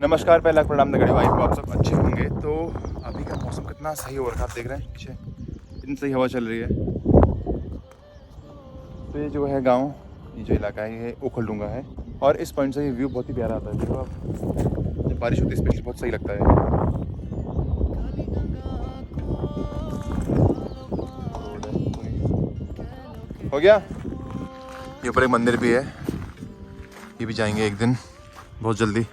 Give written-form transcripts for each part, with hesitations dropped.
नमस्कार, पहला प्रणाम नगड़ी वाइफ को आप सब अच्छे होंगे। तो अभी का मौसम कितना सही हो रखा है, आप देख रहे हैं पीछे कितनी सही हवा चल रही है। तो ये जो है गांव, ये जो इलाका है ये ओखलडुंगा है और इस पॉइंट से ये व्यू बहुत ही प्यारा आता है। देखो आप, जब बारिश होती है स्पेशली बहुत सही लगता है। हो गया। ये ऊपर एक मंदिर भी है, ये भी जाएंगे एक दिन बहुत जल्दी।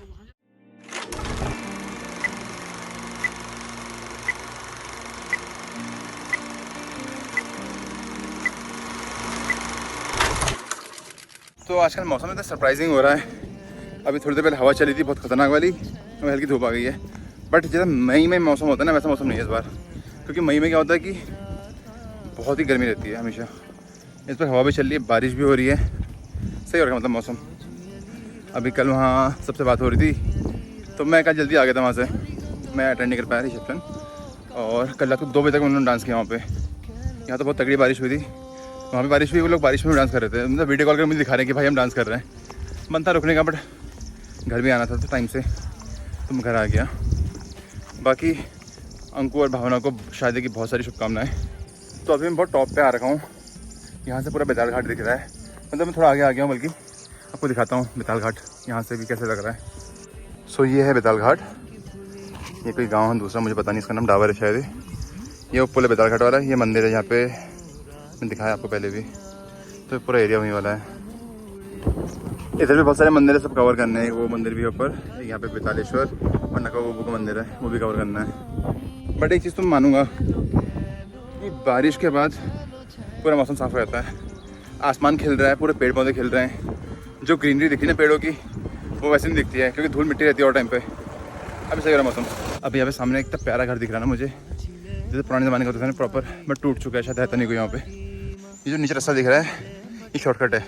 तो आजकल मौसम इतना सरप्राइजिंग हो रहा है। अभी थोड़ी देर पहले हवा चली थी बहुत खतरनाक वाली, अभी हल्की धूप आ गई है। बट जैसा मई में मौसम होता है ना, वैसा मौसम नहीं है इस बार। क्योंकि मई में क्या होता है कि बहुत ही गर्मी रहती है हमेशा। इस बार हवा भी चल रही है, बारिश भी हो रही है, सही हो रहा है मतलब मौसम। अभी कल वहाँ सबसे बात हो रही थी तो मैं कल जल्दी आ गया था वहाँ से, मैं अटेंड नहीं कर पाया रिसेप्शन। और कल रात को 2 बजे तक उन्होंने डांस किया वहाँ पे। यहाँ तो बहुत तगड़ी बारिश हुई थी, वहाँ पे बारिश हुई, वो लोग बारिश में भी डांस कर रहे थे। मतलब वीडियो कॉल कर मुझे दिखा रहे हैं कि भाई हम डांस कर रहे हैं। मन था रुकने का, बट घर भी आना था तो टाइम से, तो मैं घर आ गया। बाकी अंकु और भावना को शादी की बहुत सारी शुभकामनाएं। तो अभी मैं बहुत टॉप पे आ रखा हूँ, यहाँ से पूरा बेताल घाट दिख रहा है। मतलब मैं थोड़ा आगे आ गया हूँ, बल्कि आपको दिखाता हूँ बेताल घाट यहाँ से भी कैसे लग रहा है। सो ये है बेताल घाट। ये कोई गाँव है दूसरा, मुझे पता नहीं, इसका नाम डावर है शायद। ये पुल है बेताल घाट वाला, ये मंदिर है जहाँ पे मैं दिखाया आपको पहले भी। तो पूरा एरिया वहीं वाला है। इधर भी बहुत सारे मंदिर है, सब कवर करने हैं। वो मंदिर भी है ऊपर, यहाँ पे बेतालेश्वर और नका वो का मंदिर है, वो भी कवर करना है। बट एक चीज़ तो मैं मानूंगा कि बारिश के बाद पूरा मौसम साफ़ हो जाता है, आसमान खिल रहा है, पूरे पेड़ पौधे खिल रहे हैं। जो ग्रीनरी दिखती है ना पेड़ों की, वो वैसे नहीं दिखती है क्योंकि धूल मिट्टी रहती है और टाइम पे। अभी सही हो रहा मौसम। अभी यहाँ पे सामने एक प्यारा घर दिख रहा है ना मुझे, जैसे पुराने ज़माने का होता था ना प्रॉपर, बट टूट चुका है, शायद रहता नहीं कोई यहाँ पे। ये जो नीचे रास्ता दिख रहा है ये शॉर्टकट है,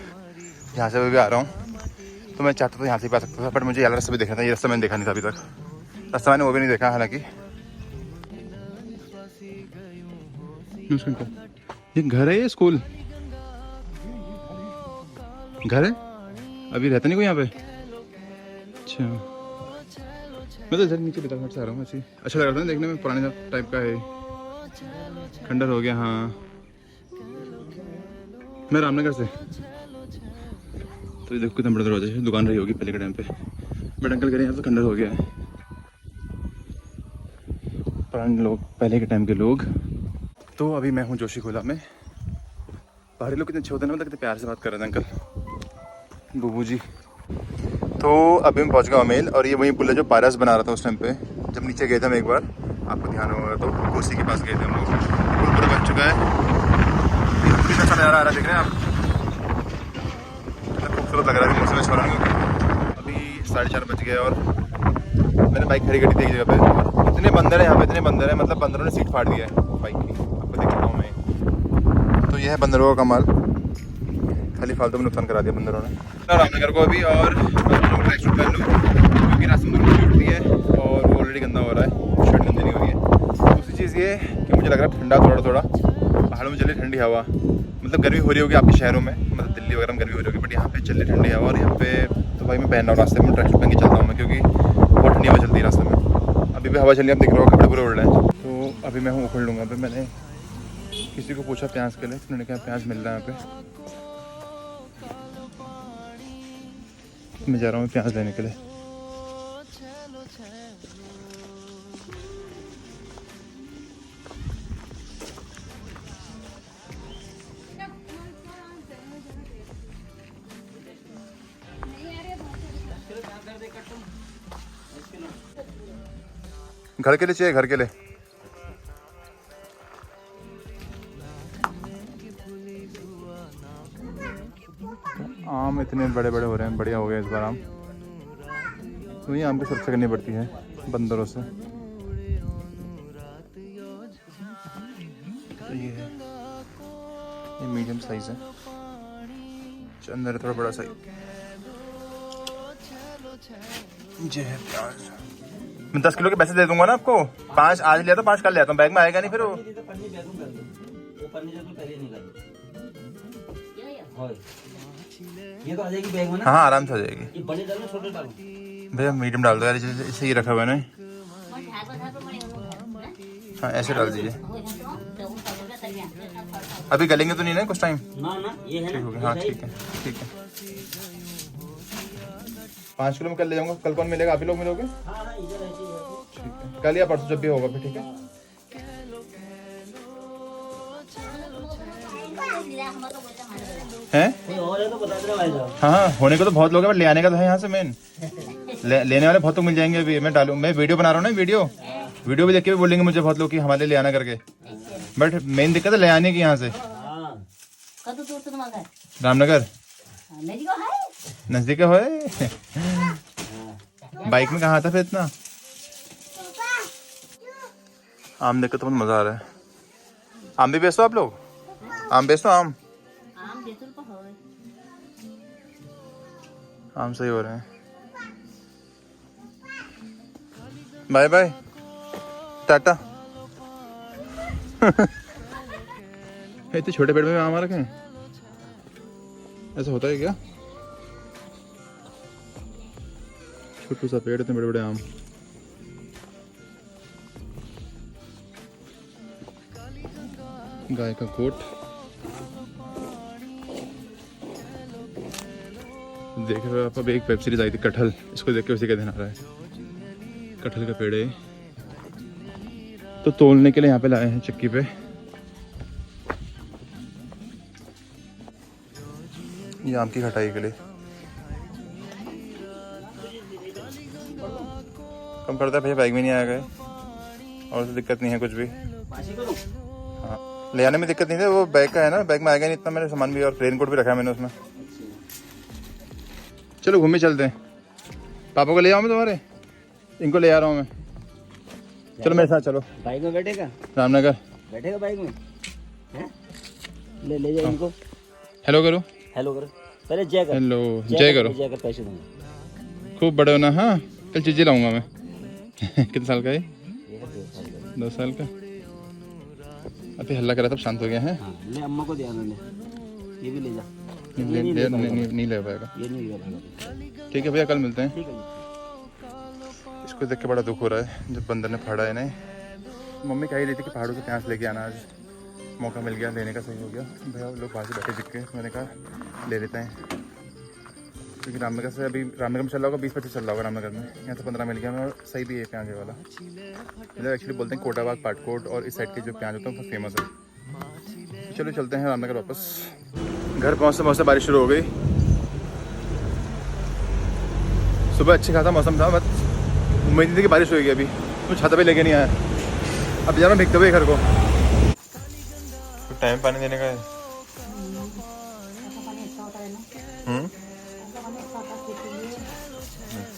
यहाँ से भी आ रहा हूँ। तो मैं चाहता था यहाँ से भी आ सकता था, बट मुझे ये रास्ता भी देखना था। ये रास्ता मैंने देखा नहीं था अभी तक, रास्ता मैंने वो भी नहीं देखा हालांकि। ये घर है, ये स्कूल घर है, अभी रहता नहीं कोई यहाँ पे। अच्छा, मैं तो इधर नीचे बेताल घाट से आ रहा हूँ। ऐसे अच्छा लग रहा था ना देखने में, पुराने टाइप का है, खंडर हो गया। हाँ, मैं रामनगर से। तो ये देखो कितना बड़ा दरवाजा है, दुकान रही होगी पहले के टाइम पे, बट अंकल कह रहे हैं यहाँ तो खंडर हो गया है। पुराने लोग, पहले के टाइम के लोग। तो अभी मैं हूँ जोशी खोला में। पहाड़ी लोग कितने अच्छे होते हैं ना, मतलब कितने प्यार से बात कर रहे थे अंकल, बुबू जी। तो अभी मैं पहुँच गया अमेल, और ये वही पुल है जो पारस बना रहा था उस टाइम पे, जब नीचे गए थे हम एक बार, आपको ध्यान होगा तो कोसी के पास गए थे हम लोग। पुल पूरा बन चुका है, कितना अच्छा नज़ारा आ रहा है, देख रहे हैं आप, कितना खूबसूरत लग रहा है मौसम छोड़ा। अभी 4:30 बज गए और मैंने बाइक खड़ी करी थी एक जगह पे। इतने बंदर है यहाँ पे, इतने बंदर है, मतलब बंदरों ने सीट फाड़ दिया है बाइक की, आपको देख रहा हूँ मैं। तो ये है बंदरों का कमाल, खाली फालतू में नुकसान करा दिया बंदरों ने। रामनगर को अभी और ट्रैक शूट कर लूँ क्योंकि रास्ते में धूल उठती है और वो ऑलरेडी गंदा हो रहा है, शर्ट गंदी नहीं हो रही है। दूसरी चीज़ ये कि मुझे लग रहा है ठंडा थोड़ा थोड़ा, पहाड़ों में चल रही ठंडी हवा। मतलब गर्मी हो रही होगी आपके शहरों में, मतलब दिल्ली वगैरह में गर्मी हो रही होगी, बट यहाँ पे चल रही ठंडी हवा। और यहाँ पे तो भाई मैं पहन रहा हूँ, रास्ते में ट्रैक सूट पहन के चलता हूँ मैं, क्योंकि बहुत ठंडी हवा चलती है रास्ते में। अभी भी हवा चल रही है, आप देख रहे हो कपड़े पूरे उड़ रहे हैं। तो अभी मैं हूँ ओखलडुंगा पे। मैंने किसी को पूछा प्याज के लिए, उन्होंने कहा प्याज मिल रहा है यहाँ पे। मैं जा रहा हूँ प्याज लेने के लिए। घर के लिए चाहिए, घर के लिए। आम इतने बड़े बड़े हो रहे हैं, बढ़िया हो गया इस बार आम। तो ये आम की सुरक्षा करनी पड़ती है बंदरों से। तो ये है, ये मीडियम साइज है, अंदर है थोड़ा बड़ा साइज। ये है प्याज, मैं 10 किलो के पैसे दे दूंगा ना आपको। 5 आज लिया तो 5 कल ले आता हूँ, बैग में आएगा नहीं फिर वो। ये तो आ जाएगी बैग में ना। हाँ आराम से आ जाएगी। ये बड़े डालो छोटे डालो। भैया मीडियम डाल दो यार, इसे ही रखा हुआ है ना। हाँ ऐसे डाल दीजिए। अभी गलेंगे तो नहीं ना कुछ टाइम? ना ये है ना। हाँ ठीक है ठीक है। 5 किलो में कल ले जाऊंगा। कल कौन मिलेगा? आप ही लोग मिलोगे? हाँ इधर ऐसे ही है। ठीक है, कल या परसों जब भी होगा फिर। ठीक है हैं? कोई और है तो बता देना भाई साहब। हाँ होने को तो बहुत लोग हैं, बट ले आने का तो है यहाँ से मेन। लेने वाले बहुत लोग मिल जाएंगे। अभी मैं डालूँ, मैं वीडियो बना रहा हूँ ना, वीडियो भी देख के भी बोलेंगे मुझे बहुत लोग कि हमारे लिए ले आना करके। बट मेन दिक्कत है ले आने की यहाँ से। हाँ रामनगर नजदीक है। बाइक में कहाँ आता फिर इतना? आम देख के तो बहुत मजा आ रहा है। आम भी बेचते हो आप लोग? आम बेचते हो? आम सही हो रहे हैं। बाय बाय टाटा। इतने छोटे पेड़ में आम आ रखे हैं, ऐसा होता है क्या? छोटू सा पेड़, इतने बड़े बड़े आम। गाय का कोट देख रहे हो आप। अब एक वेब सीरीज आई थी कटहल, इसको देख के उसी का ध्यान आ रहा है। कटहल का पेड़ है तो तोलने के लिए यहाँ पे लाए हैं चक्की पे। ये आम की खटाई के लिए कम पड़ता है भैया। बैग में नहीं आ गए और तो दिक्कत नहीं है कुछ भी। हाँ ले आने में दिक्कत नहीं थी, वो बैग का है ना, बैग में आएगा नहीं इतना। मैंने सामान भी और रेनकोट भी रखा है मैंने उसमें। चलो घूमने चलते हैं। पापा को ले आओ मैं तुम्हारे, इनको ले आ रहा हूँ मैं। चलो मेरे साथ चलो। बाइक में बैठेगा? रामनगर बैठेगा बाइक में? हैं? ले जाओ इनको। हेलो करो। हेलो करो पहले। जय करो। हेलो जय करो। जय कर, पैसे दूंगा। खूब बड़े होना। हाँ कल चीजें लाऊंगा मैं। कितने साल का है? 2 साल का। अभी हल्ला करा तब शांत हो गया है। हाँ, ले अम्मा को दिया मैंने। ये भी ले जा। नहीं ले पाएगा। ये नहीं ले पाएगा। ठीक है भैया कल मिलते हैं। ठीक है। इसको देख के बड़ा दुख हो रहा है जब बंदर ने फाड़ा है नहीं। मम्मी कह ही रही थी कि पहाड़ों से प्याज लेके आना, आज मौका मिल गया लेने का, सही हो गया। भैया लोग बाहर से बैठे दिख के, मैंने कहा ले लेते हैं। क्योंकि रामनगर से अभी रामनगर में चल रहा होगा 20-25 चल रहा होगा रामनगर में, यहाँ से 15 मिल गया मैं। और सही भी है प्याज वाला। इधर एक्चुअली बोलते हैं कोटाबाग पाटकोट, और इस साइड के जो प्याज होते हैं बहुत फेमस है। चलो चलते हैं रामनगर वापस। घर पहुँचते बारिश शुरू हो गई। सुबह अच्छी खासा मौसम था, बट उम्मीद नहीं थी कि बारिश होगी। अभी तो छाता पे लेके नहीं आया। अब जा रहा हूँ भीगते हुए घर को। तो टाइम पानी देने का है।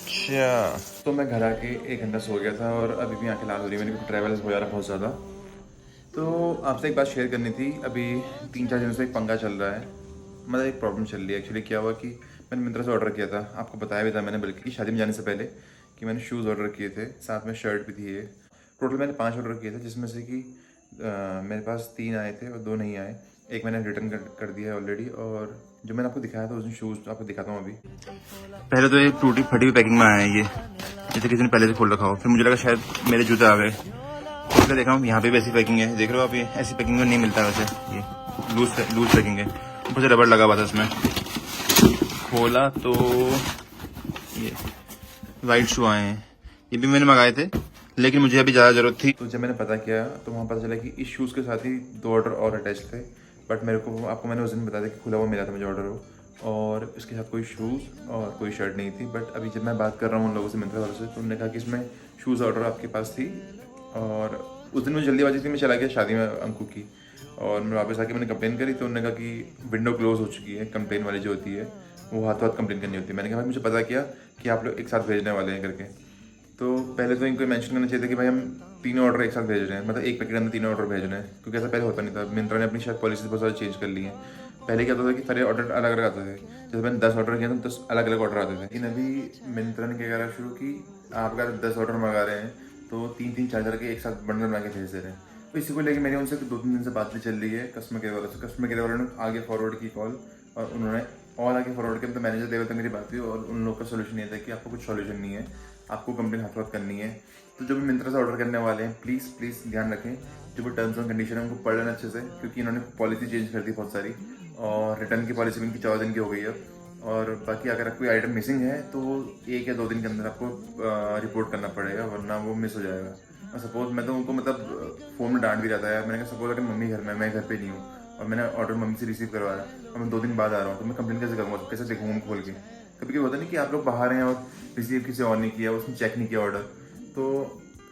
अच्छा तो मैं घर आके 1 घंटा सो गया था और अभी भी आंखें लाल हो रही है मेरी, ट्रैवल हो जा रहा है बहुत ज़्यादा। तो आपसे एक बात शेयर करनी थी। अभी 3-4 दिनों से एक पंगा चल रहा है, मतलब एक प्रॉब्लम चल रही है। एक्चुअली क्या हुआ कि मैंने मिंत्रा से ऑर्डर किया था, आपको बताया भी था मैंने बल्कि शादी में जाने से पहले, कि मैंने शूज़ ऑर्डर किए थे, साथ में शर्ट भी थी। ये टोटल मैंने 5 ऑर्डर किए थे, जिसमें से कि मेरे पास 3 आए थे और 2 नहीं आए। एक मैंने रिटर्न कर दिया है ऑलरेडी। और जो मैंने आपको दिखाया था उस दिन शूज़, आपको दिखाता हूँ अभी। पहले तो एक टूटी फटी हुई पैकिंग में आया है ये, जैसे किसी ने पहले से खोल रखा हो। फिर मुझे लगा शायद मेरे जूते आ गए, इसलिए देखा हूँ यहाँ पे भी ऐसी पैकिंग है। देख रहे हो आप, ये ऐसी पैकिंग में नहीं मिलता वैसे, ये लूज पैकिंग है। ऊपर से रबड़ लगा हुआ था इसमें। खोला तो ये वाइट शू आए हैं, ये भी मैंने मंगाए थे, लेकिन मुझे अभी ज़्यादा ज़रूरत थी। तो जब मैंने पता किया तो वहाँ पता चला कि इस शूज़ के साथ ही 2 ऑर्डर और अटैच थे। बट मेरे को, आपको मैंने उस दिन बता दिया कि खुला हुआ मिला था मुझे ऑर्डर हो, और इसके साथ कोई शूज़ और कोई शर्ट नहीं थी। बट अभी जब मैं बात कर रहा हूँ उन लोगों से, मिंत्रा वालों से, तो उन्होंने कहा कि इसमें शूज़ ऑर्डर आपके पास थी। और उस दिन मुझे जल्दीबाजी थी, मैं चला गया शादी में अंकु की, और मैं वापस आके मैंने कंप्लेन करी। तो उन्होंने कहा कि विंडो क्लोज हो चुकी है, कंप्लेन वाली जो होती है वो हाथों हाथ कंप्लेन करनी होती है। मैंने कहा भाई मुझे पता किया कि आप लोग एक साथ भेजने वाले हैं करके। तो पहले तो इनको मेंशन करना चाहिए था कि भाई हम 3 ऑर्डर एक साथ भेज रहे हैं, मतलब एक पैकेट अंदर 3 ऑर्डर भेज रहे हैं, क्योंकि ऐसा पहले होता नहीं था। मिंत्रा ने अपनी शायद पॉलिसी बहुत ज़्यादा चेंज कर ली है। पहले क्या होता था कि सारे ऑर्डर अलग अलग आते थे। जैसे मैंने 10 ऑर्डर किया तो 10 अलग अलग ऑर्डर आते थे। लेकिन अभी मिंत्रा ने क्या करा शुरू की, आप अगर 10 ऑर्डर मंगा रहे हैं तो 3-3 4 के एक साथ बंडल बना के भेज दे रहे हैं। तो इसी को लेकर मेरी उनसे 2-3 दिन से बात चल रही है कस्टमर केयर वालों से। कस्टमर केयर वालों ने आगे फॉरवर्ड की कॉल, और उन्होंने और आगे फॉरवर्ड किया तो मैनेजर लेवल तक मेरी बात हुई और उन लोगों का सोल्यूशन ये था कि आपको कुछ सोल्यूशन नहीं है, आपको कंपनी हाथ हाथ करनी है। तो जो भी मिंत्रा से ऑर्डर करने वाले हैं प्लीज़ ध्यान रखें, जो भी टर्म्स एंड कंडीशन है उनको पढ़ लेना अच्छे से, क्योंकि इन्होंने पॉलिसी चेंज कर दी बहुत सारी, और रिटर्न की पॉलिसी भी इनकी 14 दिन की हो गई है। और बाकी अगर कोई आइटम मिसिंग है तो 1 या 2 दिन के अंदर आपको रिपोर्ट करना पड़ेगा, वरना वो मिस हो जाएगा। और सपोज मैं तो उनको मतलब फ़ोन में डांट भी रहता है, मैंने कहा सपोज अगर मम्मी घर में, मैं घर पे नहीं हूँ और मैंने ऑर्डर मम्मी से रिसीव करवाया और मैं 2 दिन बाद आ रहा हूँ, तो मैं कंप्लेन कैसे करूँगा, कैसे देखूँगा खोल के। कभी कभी होता नहीं कि आप लोग बाहर हैं और रिसीव किसी और नहीं किया, उसने चेक नहीं किया ऑर्डर, तो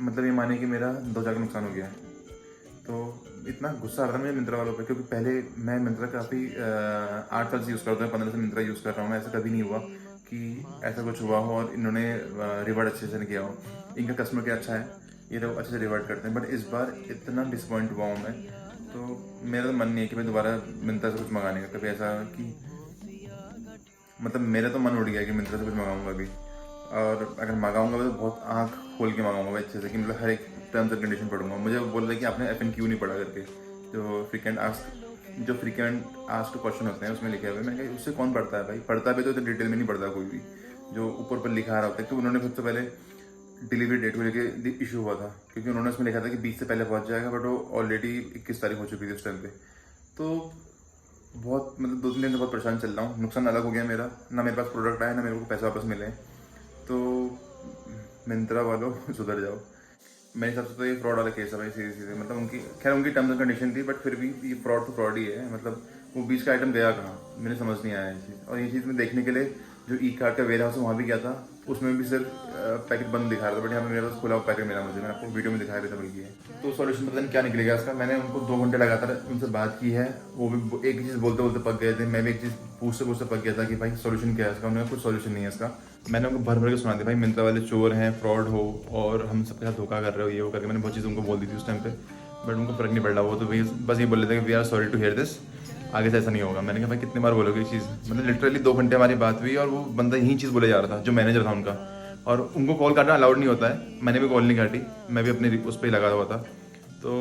मतलब ये माने कि मेरा 2,000 का नुकसान हो गया। तो इतना गुस्सा आ रहा था मुझे मिंत्रा वालों पे, क्योंकि पहले मैं मिंत्रा काफ़ी 8 साल से यूज़ करता हूँ, 15 से मिंत्रा यूज़ कर रहा हूँ। ऐसा कभी नहीं हुआ कि ऐसा कुछ हुआ हो और इन्होंने रिवार्ड अच्छे से नहीं किया हो। इनका कस्टमर केयर अच्छा है, ये लोग अच्छे से रिवार्ड करते हैं, बट इस बार इतना डिसपॉइंट हुआ हूँ मैं, तो मेरा तो मन नहीं है कि मैं दोबारा मिंत्रा से कुछ मंगाने का। कभी ऐसा कि मतलब मेरा तो मन उड़ गया कि मिंत्रा से कुछ मंगाऊंगा अभी, और अगर मंगाऊंगा तो बहुत आँख खोल के मंगाऊंगा अच्छे से, कि मतलब हर एक टर्म्स एंड कंडीशन पढ़ूंगा। मुझे बोल रहे कि आपने FNQ नहीं पढ़ा करके, जो फ्रीक्वेंट आस्क्ड क्वेश्चन होते हैं उसमें लिखे हुए। मैंने कहा उससे कौन पढ़ता है भाई, पढ़ता भी तो डिटेल में नहीं पढ़ता कोई भी, जो ऊपर पर लिखा आ रहा होता है। तो उन्होंने सबसे पहले डिलीवरी डेट को लेकर इशू हुआ था, क्योंकि उन्होंने उसमें लिखा था कि 20 से पहले पहुंच जाएगा, बट वो ऑलरेडी 21 तारीख हो चुकी थी उस टाइम पे। तो बहुत मतलब 2-3 दिन से बहुत परेशान चल रहा हूँ। नुकसान अलग हो गया मेरा, ना मेरे पास प्रोडक्ट आया, ना मेरे को पैसे वापस मिले। तो मिंत्रा वालों सुधर जाओ। मेरे हिसाब से तो ये फ्रॉड वाला केस है भाई, सीधे मतलब उनकी खैर उनकी टर्म्स एंड कंडीशन थी, बट फिर भी ये फ्रॉड तो फ्रॉड ही है। मतलब वो बीच का आइटम गया कहाँ, मुझे समझ नहीं आया ये चीज़। और ये चीज़ मैं देखने के लिए जो ई-कार्ट का वेयर हाउस है वहाँ भी गया था, उसमें भी सिर्फ पैकेट बंद दिखा रहा था, बट यहाँ पे मेरे पास खुला हुआ पैकेट मिला मुझे, मैंने आपको वीडियो में दिखाया भी था बल्कि। तो सॉल्यूशन पता नहीं क्या निकलेगा इसका। मैंने उनको 2 घंटे लगातार उनसे बात की है, वो भी एक चीज़ बोलते बोलते पक गए थे, मैं भी एक चीज़ पूछते पक गया था कि भाई सॉल्यूशन क्या है इसका। उन्होंने कुछ सॉल्यूशन नहीं है इसका। मैंने उनको भर के सुना दिया भाई मिंत्रा वाले चोर हैं, फ्रॉड हो और हम सबके साथ धोखा कर रहे हो, ये वो करके मैंने बहुत चीज़ उनको बोल दी थी उस टाइम पे, बट उनको फर्क नहीं पड़ रहा। वो तो बस ये बोल रहे थे कि we are sorry to hear this, आगे से ऐसा नहीं होगा। मैंने कहा भाई कितनी बार बोलोगे ये चीज़, मतलब लिटरली 2 घंटे हमारी बात हुई और वो बंदा यही चीज़ बोले जा रहा था, जो मैनेजर था उनका। और उनको कॉल काटना अलाउड नहीं होता है, मैंने भी कॉल नहीं काटी, मैं भी अपने उस पर ही लगा हुआ था। तो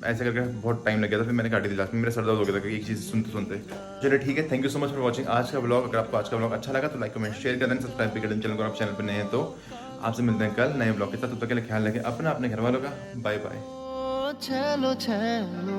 ऐसे करके बहुत टाइम लग गया था, फिर मैंने काटी दी लास्ट में। मेरा सर दर्द हो गया था कि एक चीज़ सुनते सुनते। चलिए ठीक है, thank you so much for watching आज का ब्लॉग। अगर आपको आज का ब्लॉग अच्छा लगा तो लाइक कमेंट शेयर कर दें, सब्सक्राइब भी कर दें चैनल को। आप चैनल पर नए हैं तो आपसे मिलते हैं कल नए ब्लॉग के साथ। तब तक के लिए ख्याल रखें अपना, अपने घर वालों का। Bye bye. चलो चलो